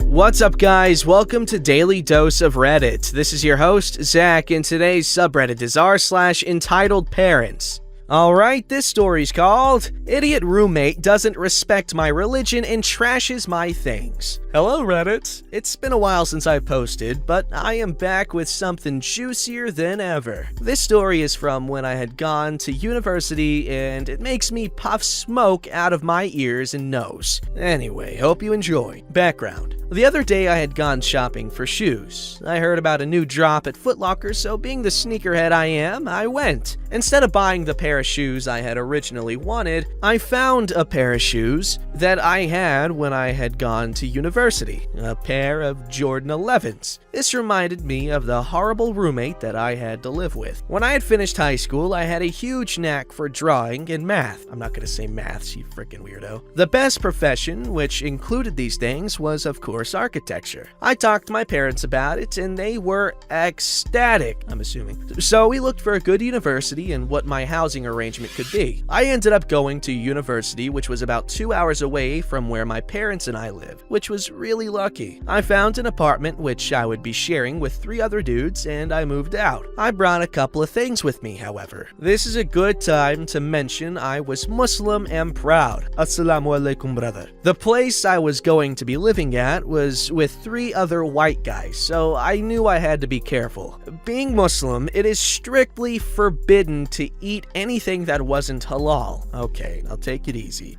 What's up, guys? Welcome to Daily Dose of Reddit. This is your host, Zach, and today's subreddit is r/EntitledParents. Alright, this story's called Idiot Roommate Doesn't Respect My Religion and Trashes My Things. Hello, Reddit. It's been a while since I've posted, but I am back with something juicier than ever. This story is from when I had gone to university, and it makes me puff smoke out of my ears and nose. Anyway, hope you enjoy. Background. The other day I had gone shopping for shoes. I heard about a new drop at Foot Locker, so being the sneakerhead I am, I went. Instead of buying the pair of shoes I had originally wanted, I found a pair of shoes that I had when I had gone to university. A pair of Jordan 11s. This reminded me of the horrible roommate that I had to live with. When I had finished high school, I had a huge knack for drawing and math. I'm not gonna say maths, you freaking weirdo. The best profession, which included these things, was of course architecture. I talked to my parents about it and they were ecstatic, I'm assuming. So we looked for a good university and what my housing arrangement could be. I ended up going to university, which was about 2 hours away from where my parents and I live, which was really lucky. I found an apartment which I would be sharing with 3 other dudes, and I moved out. I brought a couple of things with me, however. This is a good time to mention I was Muslim and proud. Assalamu alaikum, brother. The place I was going to be living at was with 3 other white guys, so I knew I had to be careful. Being Muslim, it is strictly forbidden to eat anything that wasn't halal. Okay, I'll take it easy.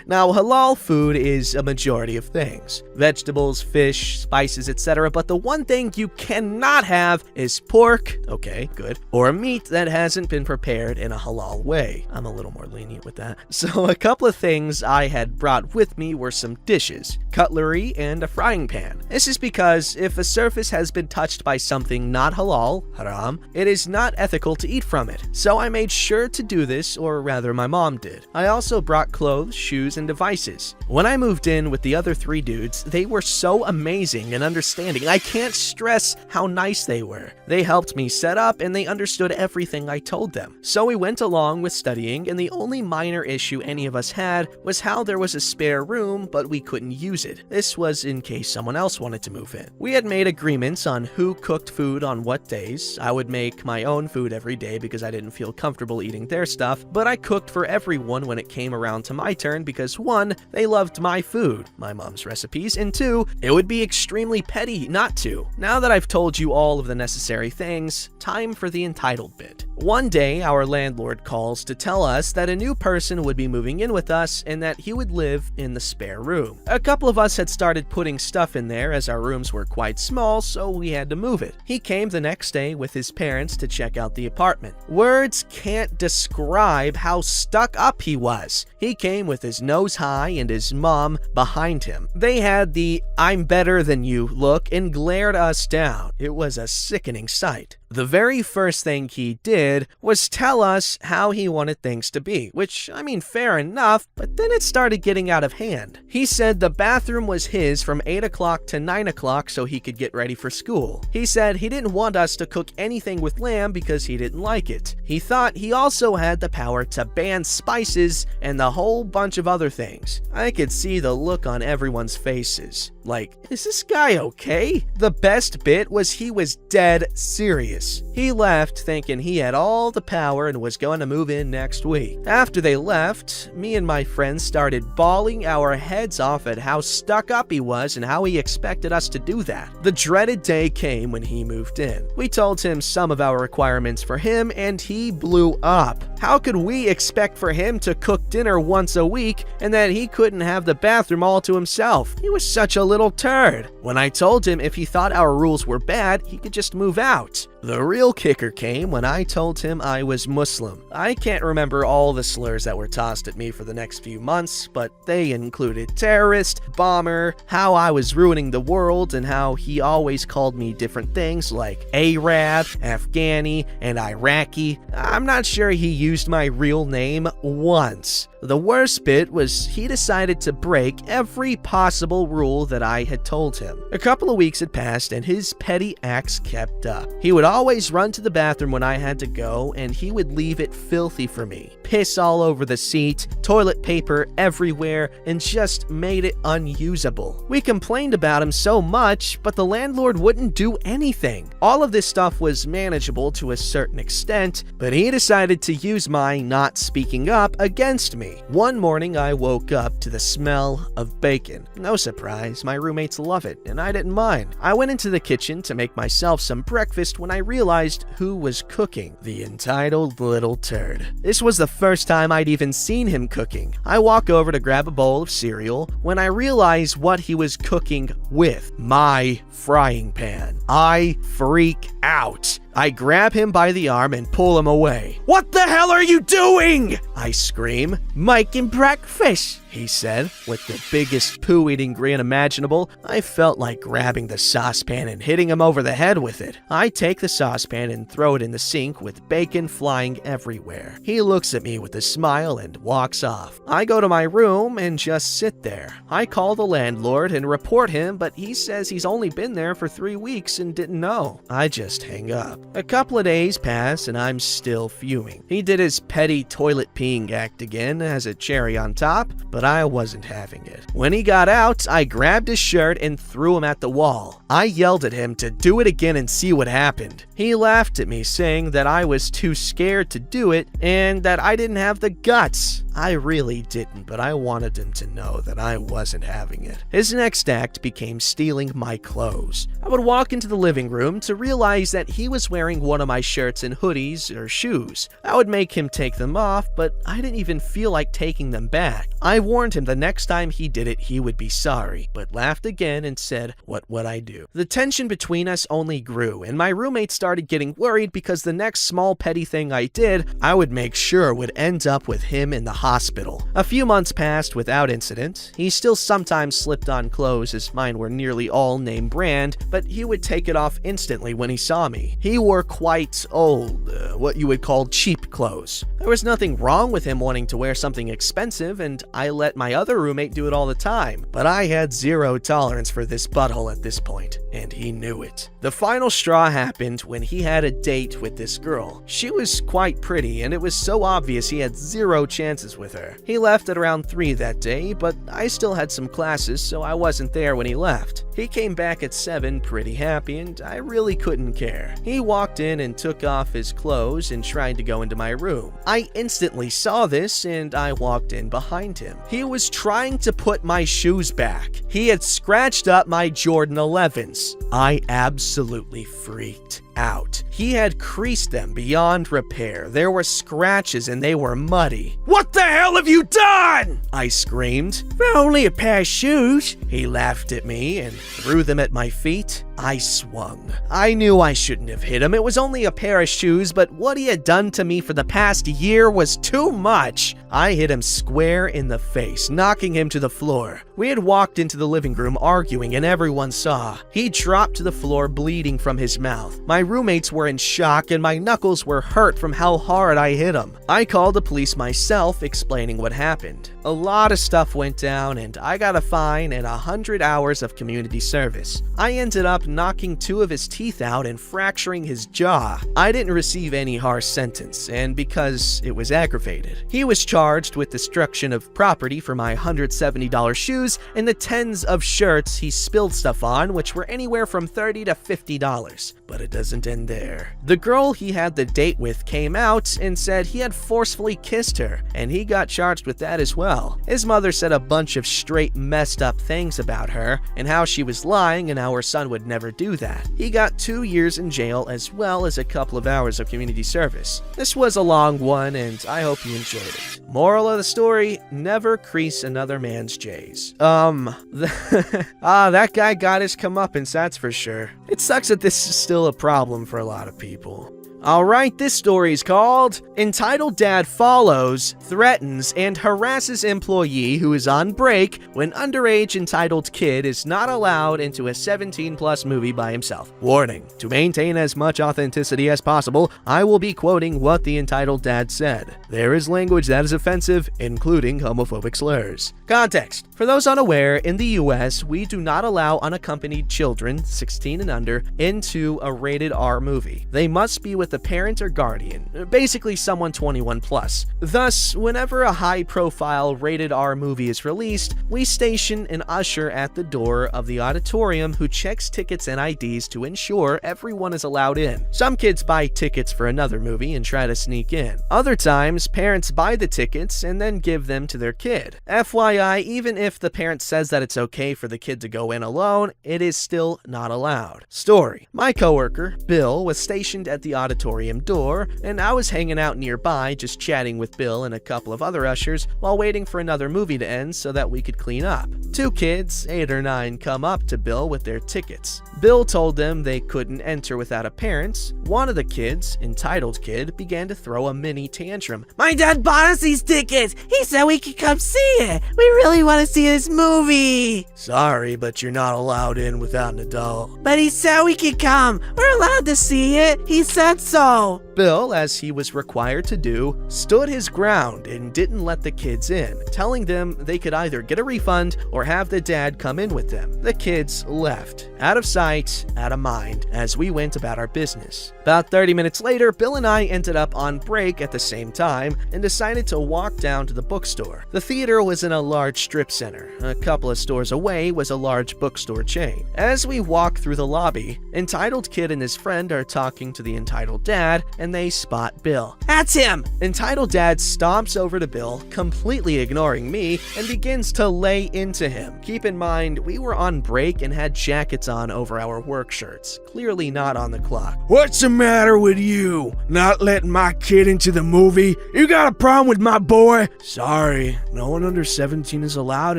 Now, halal food is a majority of things. Vegetables, fish, spices, etc. But the one thing you cannot have is pork, okay, good, or meat that hasn't been prepared in a halal way. I'm a little more lenient with that. So a couple of things I had brought with me were some dishes, cutlery, and a frying pan. This is because if a surface has been touched by something not halal, haram, it is not ethical to eat from it. So I made sure to do this, or rather my mom did. I also brought clothes, shoes, and devices. When I moved in with the other 3 dudes, they were so amazing and understanding. I can't stress how nice they were. They helped me set up and they understood everything I told them. So we went along with studying, and the only minor issue any of us had was how there was a spare room but we couldn't use it. This was in case someone else wanted to move in. We had made agreements on who cooked food on what days. I would make my own food every day because I didn't feel comfortable eating their stuff, but I cooked for everyone when it came around to my turn because 1, they loved my food, my mom's recipes, and 2, it would be extremely petty not to. Now that I've told you all of the necessary things, time for the entitled bit. One day, our landlord calls to tell us that a new person would be moving in with us and that he would live in the spare room. A couple of us had started putting stuff in there as our rooms were quite small, so we had to move it. He came the next day with his parents to check out the apartment. Words can't describe how stuck up he was. He came with his nose high and his mom behind him. They had the "I'm better than you" look and glared us down. It was a sickening sight. The very first thing he did was tell us how he wanted things to be, which, I mean, fair enough, but then it started getting out of hand. He said the bathroom was his from 8 o'clock to 9 o'clock so he could get ready for school. He said he didn't want us to cook anything with lamb because he didn't like it. He thought he also had the power to ban spices and a whole bunch of other things. I could see the look on everyone's faces. Like, is this guy okay? The best bit was he was dead serious. He left thinking he had all the power and was going to move in next week. After they left, me and my friends started bawling our heads off at how stuck up he was and how he expected us to do that. The dreaded day came when he moved in. We told him some of our requirements for him and he blew up. How could we expect for him to cook dinner once a week and that he couldn't have the bathroom all to himself? He was such a little turd. When I told him if he thought our rules were bad, he could just move out. The real kicker came when I told him I was Muslim. I can't remember all the slurs that were tossed at me for the next few months, but they included terrorist, bomber, how I was ruining the world, and how he always called me different things like Arab, Afghani, and Iraqi. I'm not sure he used my real name once. The worst bit was he decided to break every possible rule that I had told him. A couple of weeks had passed and his petty acts kept up. He would always run to the bathroom when I had to go, and he would leave it filthy for me. Piss all over the seat, toilet paper everywhere, and just made it unusable. We complained about him so much, but the landlord wouldn't do anything. All of this stuff was manageable to a certain extent, but he decided to use my not speaking up against me. One morning, I woke up to the smell of bacon. No surprise, my roommates love it, and I didn't mind. I went into the kitchen to make myself some breakfast when I realized who was cooking. The entitled little turd. This was the first time I'd even seen him cooking. I walk over to grab a bowl of cereal when I realize what he was cooking with. My frying pan. I freak out. I grab him by the arm and pull him away. "What the hell are you doing?" I scream. "Making breakfast," he said, with the biggest poo-eating grin imaginable. I felt like grabbing the saucepan and hitting him over the head with it. I take the saucepan and throw it in the sink with bacon flying everywhere. He looks at me with a smile and walks off. I go to my room and just sit there. I call the landlord and report him, but he says he's only been there for 3 weeks and didn't know. I just hang up. A couple of days pass and I'm still fuming. He did his petty toilet peeing act again as a cherry on top, but I wasn't having it. When he got out, I grabbed his shirt and threw him at the wall. I yelled at him to do it again and see what happened. He laughed at me, saying that I was too scared to do it and that I didn't have the guts. I really didn't, but I wanted him to know that I wasn't having it. His next act became stealing my clothes. I would walk into the living room to realize that he was wearing one of my shirts and hoodies or shoes. I would make him take them off, but I didn't even feel like taking them back. I warned him the next time he did it, he would be sorry, but laughed again and said, "What would I do?" The tension between us only grew, and my roommate started getting worried because the next small petty thing I did, I would make sure would end up with him in the hospital. A few months passed without incident. He still sometimes slipped on clothes, as mine were nearly all name brand, but he would take it off instantly when he saw me. He wore quite old, what you would call cheap clothes. There was nothing wrong with him wanting to wear something expensive, and I let my other roommate do it all the time, but I had zero tolerance for this butthole at this point, and he knew it. The final straw happened when he had a date with this girl. She was quite pretty, and it was so obvious he had zero chances with her. He left at around 3 that day, but I still had some classes, so I wasn't there when he left. He came back at 7 pretty happy, and I really couldn't care. He walked in and took off his clothes and tried to go into my room. I instantly saw this, and I walked in behind him. He was trying to put my shoes back. He had scratched up my Jordan 11s. I absolutely freaked out. He had creased them beyond repair. There were scratches and they were muddy. "What the hell have you done?" I screamed. "They're only a pair of shoes." He laughed at me and threw them at my feet. I swung. I knew I shouldn't have hit him. It was only a pair of shoes, but what he had done to me for the past year was too much. I hit him square in the face, knocking him to the floor. We had walked into the living room arguing and everyone saw. He dropped to the floor bleeding from his mouth. My roommates were in shock and my knuckles were hurt from how hard I hit him. I called the police myself, explaining what happened. A lot of stuff went down and I got a fine and 100 hours of community service. I ended up knocking 2 of his teeth out and fracturing his jaw. I didn't receive any harsh sentence, and because it was aggravated. He was charged with destruction of property for my $170 shoes and the tens of shirts he spilled stuff on, which were anywhere from $30 to $50. But it doesn't end there. The girl he had the date with came out and said he had forcefully kissed her, and he got charged with that as well. His mother said a bunch of straight messed up things about her, and how she was lying and how her son would never do that. He got 2 years in jail as well as a couple of hours of community service. This was a long one, and I hope you enjoyed it. Moral of the story, never crease another man's J's. That guy got his comeuppance, that's for sure. It sucks that this is still a problem for a lot of people. Alright, this story is called Entitled Dad Follows, Threatens, and Harasses Employee Who Is on Break When Underage Entitled Kid Is Not Allowed Into a 17+ movie by Himself. Warning, to maintain as much authenticity as possible, I will be quoting what the entitled dad said. There is language that is offensive, including homophobic slurs. Context. For those unaware, in the US, we do not allow unaccompanied children, 16 and under, into a rated R movie. They must be with with a parent or guardian, basically someone 21 plus. Thus, whenever a high-profile rated R movie is released, we station an usher at the door of the auditorium who checks tickets and IDs to ensure everyone is allowed in. Some kids buy tickets for another movie and try to sneak in. Other times, parents buy the tickets and then give them to their kid. FYI, even if the parent says that it's okay for the kid to go in alone, it is still not allowed. Story: my coworker, Bill, was stationed at the auditorium door, and I was hanging out nearby just chatting with Bill and a couple of other ushers while waiting for another movie to end so that we could clean up. Two kids, 8 or 9, come up to Bill with their tickets. Bill told them they couldn't enter without a parent. One of the kids, entitled kid, began to throw a mini tantrum. My dad bought us these tickets. He said we could come see it. We really want to see this movie. Sorry, but you're not allowed in without an adult. But he said we could come. We're allowed to see it. He said so. Bill, as he was required to do, stood his ground and didn't let the kids in, telling them they could either get a refund or have the dad come in with them. The kids left, out of sight, out of mind, as we went about our business. About 30 minutes later, Bill and I ended up on break at the same time and decided to walk down to the bookstore. The theater was in a large strip center. A couple of stores away was a large bookstore chain. As we walk through the lobby, Entitled Kid and his friend are talking to the Entitled Dad, and they spot Bill. That's him! Entitled Dad stomps over to Bill, completely ignoring me, and begins to lay into him. Keep in mind, we were on break and had jackets on over our work shirts, clearly not on the clock. What's the matter with you? Not letting my kid into the movie? You got a problem with my boy? Sorry, no one under 17 is allowed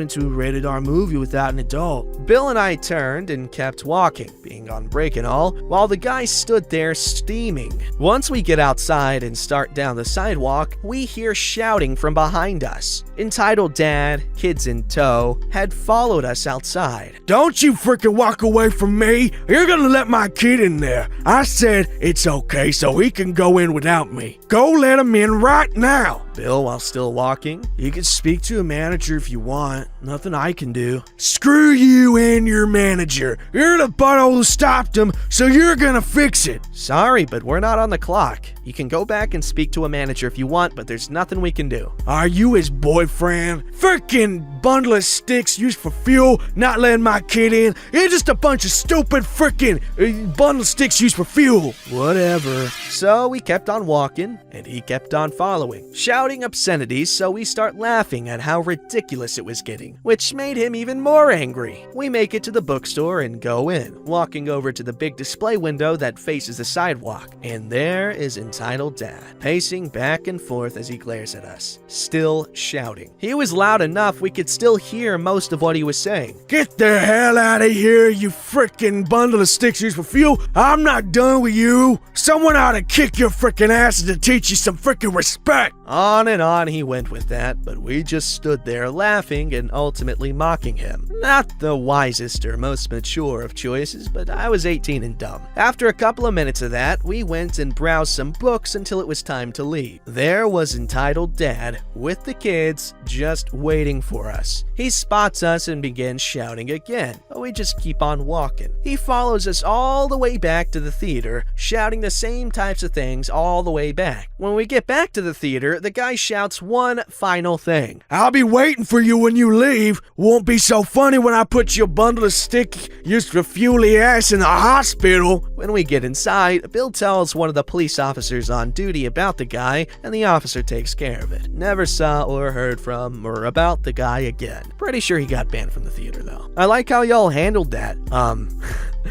into a rated R movie without an adult. Bill and I turned and kept walking, being on break and all, while the guy stood there steaming. Once we get outside and start down the sidewalk, we hear shouting from behind us. Entitled Dad, kids in tow, had followed us outside. Don't you freaking walk away from me. You're gonna let my kid in there. I said it's okay so he can go in without me. Go let him in right now. Bill, while still walking, you can speak to a manager if you want. Nothing I can do. Screw you and your manager. You're the butthole who stopped him, so you're gonna fix it. Sorry, but we're not on the clock. You can go back and speak to a manager if you want, but there's nothing we can do. Are you his boyfriend? Frickin' bundle of sticks used for fuel, not letting my kid in. You're just a bunch of stupid frickin' bundle of sticks used for fuel. Whatever. So we kept on walking, and he kept on following, shouting obscenities, so we start laughing at how ridiculous it was getting, which made him even more angry. We make it to the bookstore and go in, walking over to the big display window that faces the sidewalk, and there is Entitled Dad, pacing back and forth as he glares at us, still shouting. He was loud enough we could still hear most of what he was saying. Get the hell out of here, you frickin' bundle of sticks used for fuel. I'm not done with you. Someone ought to kick your frickin' ass to teach you some frickin' respect. On and on he went with that, but we just stood there laughing and ultimately mocking him. Not the wisest or most mature of choices, but I was 18 and dumb. After a couple of minutes of that, we went and browsed some books until it was time to leave. There was Entitled Dad with the kids just waiting for us. He spots us and begins shouting again, but we just keep on walking. He follows us all the way back to the theater, shouting the same types of things all the way back. When we get back to the theater, the guy shouts one final thing. I'll be waiting for you when you leave. Won't be so funny when I put your bundle of stick used for fuely ass in the hospital. When we get inside, Bill tells one of the police officers on duty about the guy, and the officer takes care of it. Never saw or heard from or about the guy again. Pretty sure he got banned from the theater though. I like how y'all handled that.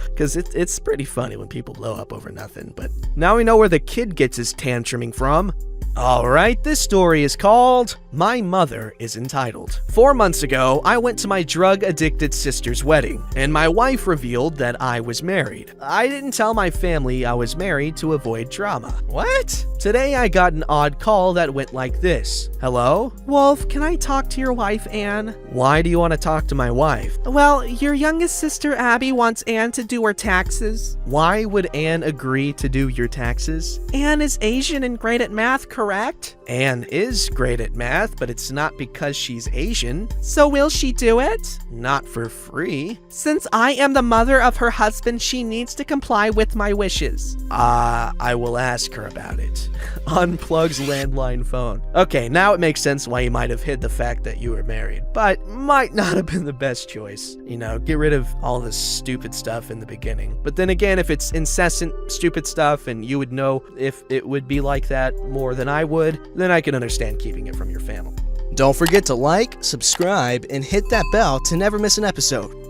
Because it's pretty funny when people blow up over nothing, but now we know where the kid gets his tantruming from. Alright, this story is called My Mother is Entitled. 4 months ago, I went to my drug-addicted sister's wedding, and my wife revealed that I was married. I didn't tell my family I was married to avoid drama. What? Today I got an odd call that went like this. Hello? Wolf, can I talk to your wife, Anne? Why do you want to talk to my wife? Well, your youngest sister Abby wants Anne to do her taxes. Why would Anne agree to do your taxes? Anne is Asian and great at math, correct? correct? Anne is great at math, but it's not because she's Asian. So will she do it? Not for free. Since I am the mother of her husband, she needs to comply with my wishes. I will ask her about it. Unplugs landline phone. Okay, now it makes sense why you might have hid the fact that you were married, but might not have been the best choice. You know, get rid of all this stupid stuff in the beginning. But then again, if it's incessant stupid stuff and you would know if it would be like that more than I would, then I can understand keeping it from your family. Don't forget to like, subscribe, and hit that bell to never miss an episode.